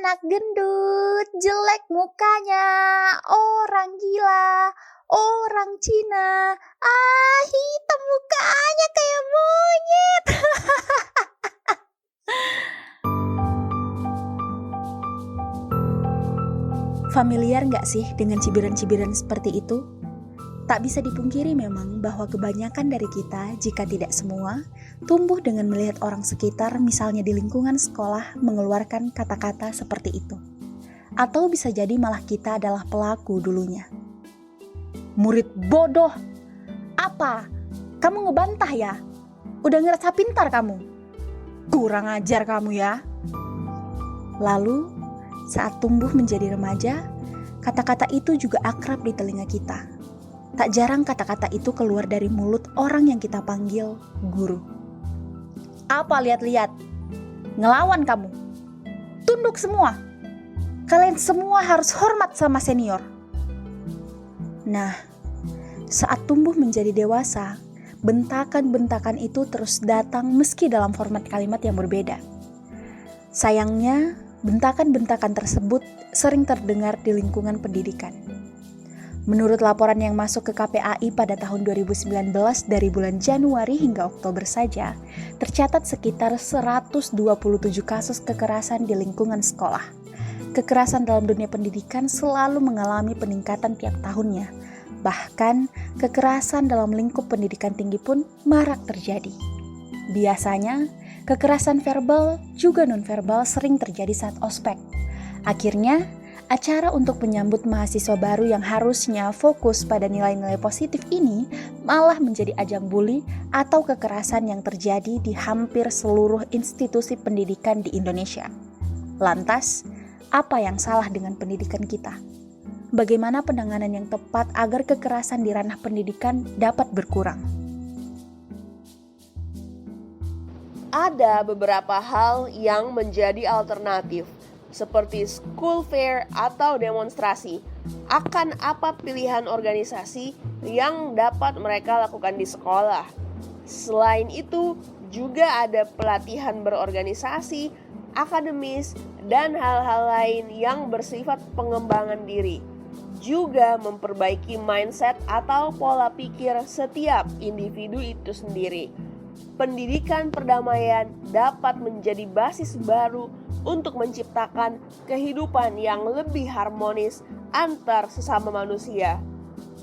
anak gendut, jelek mukanya, orang gila, orang Cina, hitam mukanya kayak monyet. Familiar nggak sih dengan cibiran-cibiran seperti itu? Tak bisa dipungkiri memang bahwa kebanyakan dari kita, jika tidak semua, tumbuh dengan melihat orang sekitar, misalnya di lingkungan sekolah, mengeluarkan kata-kata seperti itu. Atau bisa jadi malah kita adalah pelaku dulunya. Murid bodoh! Apa? Kamu ngebantah ya? Udah ngerasa pintar kamu? Kurang ajar kamu ya! Lalu, saat tumbuh menjadi remaja, kata-kata itu juga akrab di telinga kita. Tak jarang kata-kata itu keluar dari mulut orang yang kita panggil guru. Apa lihat-lihat? Ngelawan kamu? Tunduk semua. Kalian semua harus hormat sama senior. Nah, saat tumbuh menjadi dewasa, bentakan-bentakan itu terus datang meski dalam format kalimat yang berbeda. Sayangnya, bentakan-bentakan tersebut sering terdengar di lingkungan pendidikan. Menurut laporan yang masuk ke KPAI pada tahun 2019 dari bulan Januari hingga Oktober saja, tercatat sekitar 127 kasus kekerasan di lingkungan sekolah. Kekerasan dalam dunia pendidikan selalu mengalami peningkatan tiap tahunnya. Bahkan, kekerasan dalam lingkup pendidikan tinggi pun marak terjadi. Biasanya, kekerasan verbal juga non-verbal sering terjadi saat ospek. Akhirnya, acara untuk menyambut mahasiswa baru yang harusnya fokus pada nilai-nilai positif ini malah menjadi ajang bully atau kekerasan yang terjadi di hampir seluruh institusi pendidikan di Indonesia. Lantas, apa yang salah dengan pendidikan kita? Bagaimana penanganan yang tepat agar kekerasan di ranah pendidikan dapat berkurang? Ada beberapa hal yang menjadi alternatif, seperti school fair atau demonstrasi, akan apa pilihan organisasi yang dapat mereka lakukan di sekolah. Selain itu, juga ada pelatihan berorganisasi, akademis, dan hal-hal lain yang bersifat pengembangan diri. Juga memperbaiki mindset atau pola pikir setiap individu itu sendiri. Pendidikan perdamaian dapat menjadi basis baru untuk menciptakan kehidupan yang lebih harmonis antar sesama manusia.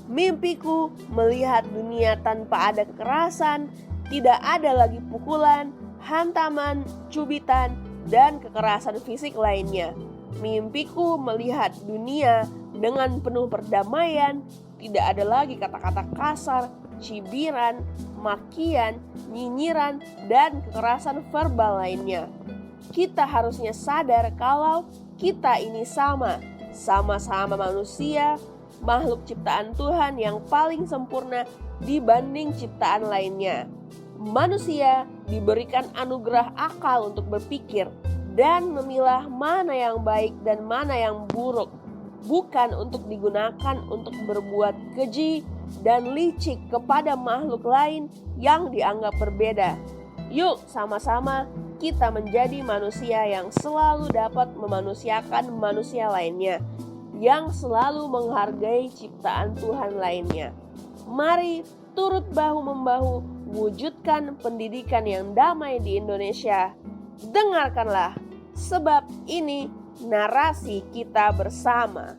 Mimpiku melihat dunia tanpa ada kekerasan, tidak ada lagi pukulan, hantaman, cubitan, dan kekerasan fisik lainnya. Mimpiku melihat dunia dengan penuh perdamaian, tidak ada lagi kata-kata kasar, cibiran, makian, nyinyiran, dan kekerasan verbal lainnya. Kita harusnya sadar kalau kita ini sama-sama manusia, makhluk ciptaan Tuhan yang paling sempurna dibanding ciptaan lainnya. Manusia diberikan anugerah akal untuk berpikir dan memilah mana yang baik dan mana yang buruk, bukan untuk digunakan untuk berbuat keji dan licik kepada makhluk lain yang dianggap berbeda. Yuk sama-sama kita menjadi manusia yang selalu dapat memanusiakan manusia lainnya, yang selalu menghargai ciptaan Tuhan lainnya. Mari turut bahu-membahu wujudkan pendidikan yang damai di Indonesia. Dengarkanlah, sebab ini narasi kita bersama.